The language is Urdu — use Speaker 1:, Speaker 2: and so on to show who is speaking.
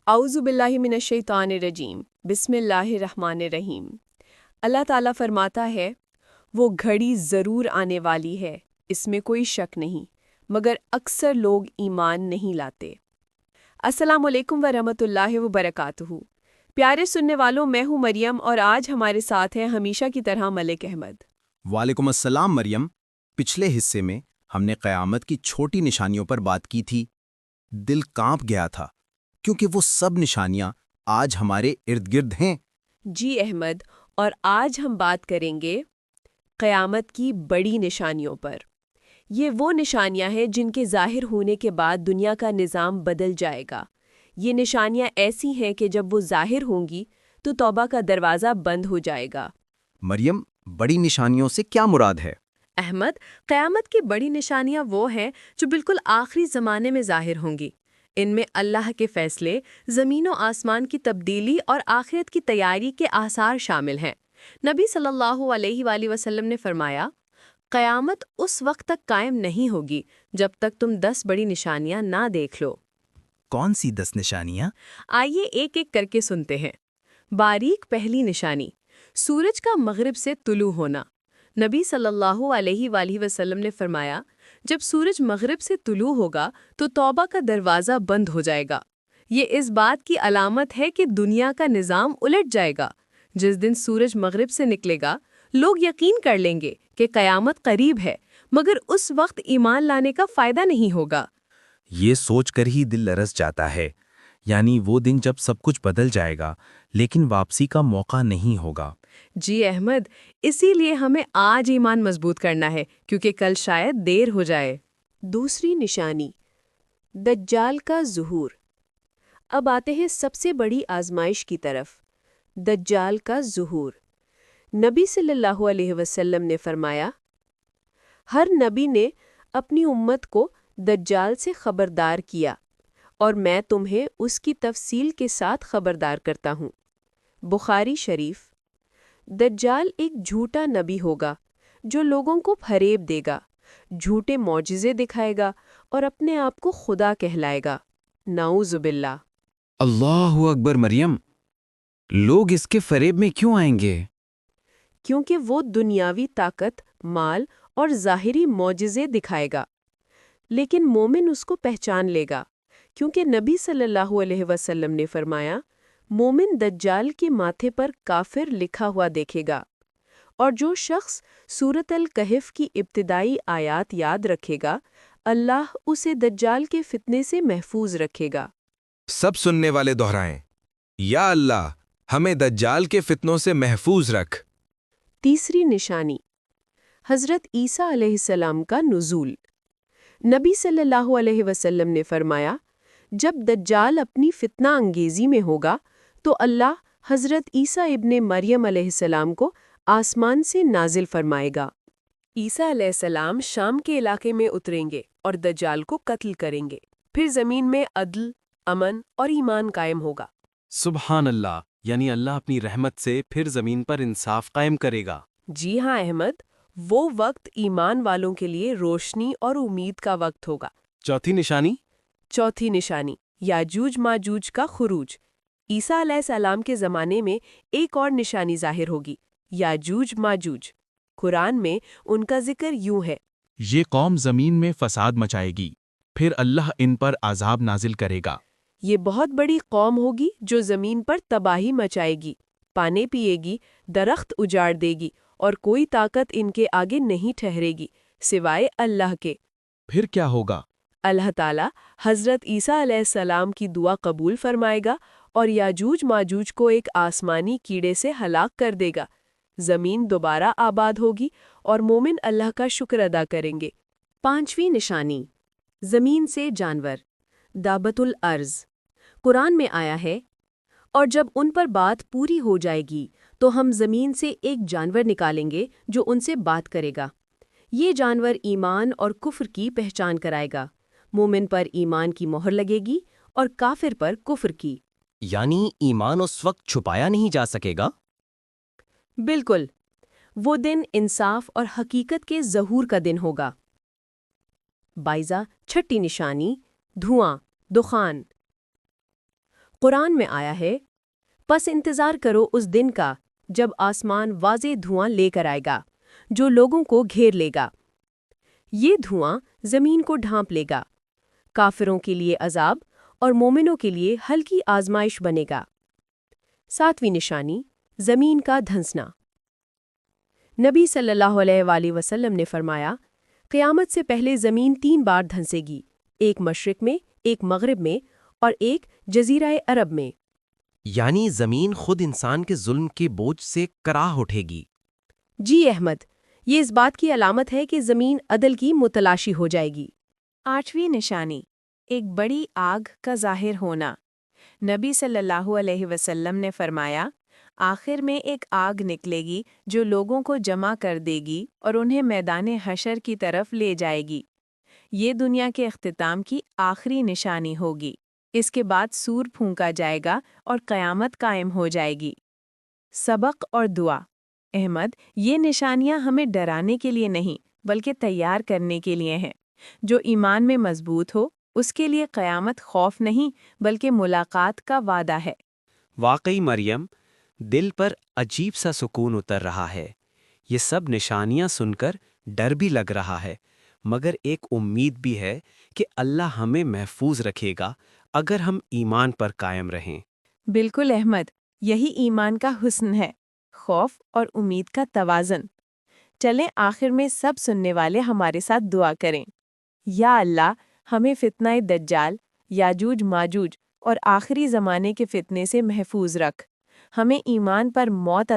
Speaker 1: اعوذ باللہ من الشیطان الرجیم بسم اللہ الرحمن الرحیم۔ اللہ تعالیٰ فرماتا ہے، وہ گھڑی ضرور آنے والی ہے، اس میں کوئی شک نہیں، مگر اکثر لوگ ایمان نہیں لاتے۔ السلام علیکم ورحمۃ اللہ وبرکاتہ۔ پیارے سننے والوں، میں ہوں مریم اور آج ہمارے ساتھ ہیں ہمیشہ کی طرح ملک احمد۔
Speaker 2: وعلیکم السلام مریم۔ پچھلے حصے میں ہم نے قیامت کی چھوٹی نشانیوں پر بات کی تھی۔ دل کانپ گیا تھا کیونکہ وہ سب نشانیاں آج ہمارے ارد گرد ہیں۔
Speaker 1: جی احمد، اور آج ہم بات کریں گے قیامت کی بڑی نشانیوں پر۔ یہ وہ نشانیاں ہیں جن کے ظاہر ہونے کے بعد دنیا کا نظام بدل جائے گا۔ یہ نشانیاں ایسی ہیں کہ جب وہ ظاہر ہوں گی تو توبہ کا دروازہ بند ہو جائے گا۔
Speaker 2: مریم، بڑی نشانیوں سے کیا مراد ہے؟
Speaker 3: احمد، قیامت کی بڑی نشانیاں وہ ہیں جو بالکل آخری زمانے میں ظاہر ہوں گی۔ ان میں اللہ کے فیصلے، زمین و آسمان کی تبدیلی اور آخرت کی تیاری کے آثار شامل ہیں۔ نبی صلی اللہ علیہ وآلہ وسلم نے فرمایا، قیامت اس وقت تک قائم نہیں ہوگی جب تک تم 10 بڑی نشانیاں نہ دیکھ لو۔
Speaker 2: کون سی 10 نشانیاں؟
Speaker 3: آئیے ایک ایک کر کے سنتے ہیں۔ باریک پہلی نشانی، سورج کا مغرب سے طلوع ہونا۔ نبی صلی اللہ علیہ وآلہ وسلم نے فرمایا، جب سورج مغرب سے طلوع ہوگا تو توبہ کا دروازہ بند ہو جائے گا۔ یہ اس بات کی علامت ہے کہ دنیا کا نظام الٹ جائے گا۔ جس دن سورج مغرب سے نکلے گا، لوگ یقین کر لیں گے کہ قیامت قریب ہے، مگر اس وقت ایمان لانے کا فائدہ نہیں ہوگا۔
Speaker 4: یہ سوچ کر ہی دل لرز جاتا ہے، یعنی وہ دن جب سب کچھ بدل جائے گا لیکن واپسی کا موقع نہیں ہوگا۔
Speaker 3: جی احمد، اسی لیے ہمیں آج ایمان مضبوط کرنا ہے کیونکہ کل شاید دیر ہو جائے۔
Speaker 1: دوسری نشانی، دجال کا ظہور۔ اب آتے ہیں سب سے بڑی آزمائش کی طرف، دجال کا ظہور۔ نبی صلی اللہ علیہ وسلم نے فرمایا، ہر نبی نے اپنی امت کو دجال سے خبردار کیا اور میں تمہیں اس کی تفصیل کے ساتھ خبردار کرتا ہوں۔ بخاری شریف۔ دجال ایک جھوٹا نبی ہوگا جو لوگوں کو فریب دے گا، جھوٹے معجزے دکھائے گا اور اپنے آپ کو خدا کہلائے گا۔ نعوذ باللہ۔
Speaker 4: اللہ اکبر مریم، لوگ اس کے فریب میں کیوں آئیں گے؟
Speaker 1: کیونکہ وہ دنیاوی طاقت، مال اور ظاہری معجزے دکھائے گا، لیکن مومن اس کو پہچان لے گا، کیونکہ نبی صلی اللہ علیہ وسلم نے فرمایا، مومن دجال کے ماتھے پر کافر لکھا ہوا دیکھے گا۔ اور جو شخص سورۃ الکہف کی ابتدائی آیات یاد رکھے گا، اللہ اسے دجال کے فتنے سے محفوظ رکھے گا۔
Speaker 5: سب سننے والے دہرائیں، یا اللہ ہمیں دجال کے فتنوں سے محفوظ رکھ۔
Speaker 1: تیسری نشانی، حضرت عیسیٰ علیہ السلام کا نزول۔ نبی صلی اللہ علیہ وسلم نے فرمایا، جب دجال اپنی فتنہ انگیزی میں ہوگا تو اللہ حضرت عیسیٰ ابن مریم علیہ السلام کو آسمان سے نازل فرمائے گا۔ عیسیٰ علیہ السلام شام کے علاقے میں اتریں گے اور دجال کو قتل کریں گے، پھر زمین میں عدل، امن اور ایمان قائم ہوگا۔
Speaker 6: سبحان اللہ، یعنی اللہ اپنی رحمت سے پھر زمین پر انصاف قائم کرے گا۔
Speaker 1: جی ہاں احمد، وہ وقت ایمان والوں کے لیے روشنی اور امید کا وقت ہوگا۔
Speaker 6: چوتھی نشانی،
Speaker 1: چوتھی نشانی، یاجوج ماجوج کا خروج۔ عیسیٰ علیہ السلام کے زمانے میں ایک اور نشانی ظاہر ہوگی، یاجوج ماجوج۔ قرآن میں ان کا ذکر یوں ہے،
Speaker 7: یہ قوم زمین میں فساد مچائے گی، پھر اللہ ان پر عذاب نازل کرے گا۔
Speaker 1: یہ بہت بڑی قوم ہوگی جو زمین پر تباہی مچائے گی، پانے پیے گی، درخت اجاڑ دے گی اور کوئی طاقت ان کے آگے نہیں ٹھہرے گی سوائے اللہ کے۔
Speaker 7: پھر کیا ہوگا؟
Speaker 1: اللہ تعالیٰ حضرت عیسیٰ علیہ السلام کی دعا قبول فرمائے گا اور یاجوج ماجوج کو ایک آسمانی کیڑے سے ہلاک کر دے گا۔ زمین دوبارہ آباد ہوگی اور مومن اللہ کا شکر ادا کریں گے۔
Speaker 3: پانچویں نشانی، زمین سے جانور، دابۃ الارض۔ قرآن میں آیا ہے، اور جب ان پر بات پوری ہو جائے گی تو ہم زمین سے ایک جانور نکالیں گے جو ان سے بات کرے گا۔ یہ جانور ایمان اور کفر کی پہچان کرائے گا۔ مومن پر ایمان کی مہر لگے گی اور کافر پر کفر کی۔
Speaker 8: یعنی ایمان اس وقت چھپایا نہیں جا سکے گا؟
Speaker 1: بالکل، وہ دن انصاف اور حقیقت کے ظہور کا دن ہوگا۔ بائزہ چھٹی نشانی، دھواں، دخان۔ قرآن میں آیا ہے، پس انتظار کرو اس دن کا جب آسمان واضح دھواں لے کر آئے گا جو لوگوں کو گھیر لے گا۔ یہ دھواں زمین کو ڈھانپ لے گا، کافروں کے لیے عذاب اور مومنوں کے لیے ہلکی آزمائش بنے گا۔ 7ویں نشانی، زمین کا دھنسنا۔ نبی صلی اللہ علیہ وآلہ وسلم نے فرمایا، قیامت سے پہلے زمین 3 بار دھنسے گی، ایک مشرق میں، ایک مغرب میں اور ایک جزیرہ عرب میں۔
Speaker 8: یعنی زمین خود انسان کے ظلم کے بوجھ سے کراہ اٹھے گی۔
Speaker 1: جی احمد، یہ اس بات کی علامت ہے کہ زمین عدل کی متلاشی ہو جائے گی۔
Speaker 3: 8ویں نشانی، ایک بڑی آگ کا ظاہر ہونا۔ نبی صلی اللہ علیہ وسلم نے فرمایا، آخر میں ایک آگ نکلے گی جو لوگوں کو جمع کر دے گی اور انہیں میدان حشر کی طرف لے جائے گی۔ یہ دنیا کے اختتام کی آخری نشانی ہوگی۔ اس کے بعد سور پھونکا جائے گا اور قیامت قائم ہو جائے گی۔ سبق اور دعا۔ احمد، یہ نشانیاں ہمیں ڈرانے کے لیے نہیں بلکہ تیار کرنے کے لیے ہیں۔ جو ایمان میں مضبوط ہو اس کے لیے قیامت خوف نہیں بلکہ ملاقات کا وعدہ ہے۔
Speaker 6: واقعی مریم، دل پر عجیب سا سکون اتر رہا ہے۔ یہ سب نشانیاں سن کر ڈر بھی لگ رہا ہے، مگر ایک امید بھی ہے کہ اللہ ہمیں محفوظ رکھے گا اگر ہم ایمان پر قائم رہیں۔
Speaker 3: بالکل احمد، یہی ایمان کا حسن ہے، خوف اور امید کا توازن۔ چلیں آخر میں سب سننے والے ہمارے ساتھ دعا کریں۔ یا اللہ، ہمیں فتنہ دجال، یاجوج ماجوج اور آخری زمانے کے فتنے سے محفوظ رکھ۔ ہمیں ایمان پر موت عطا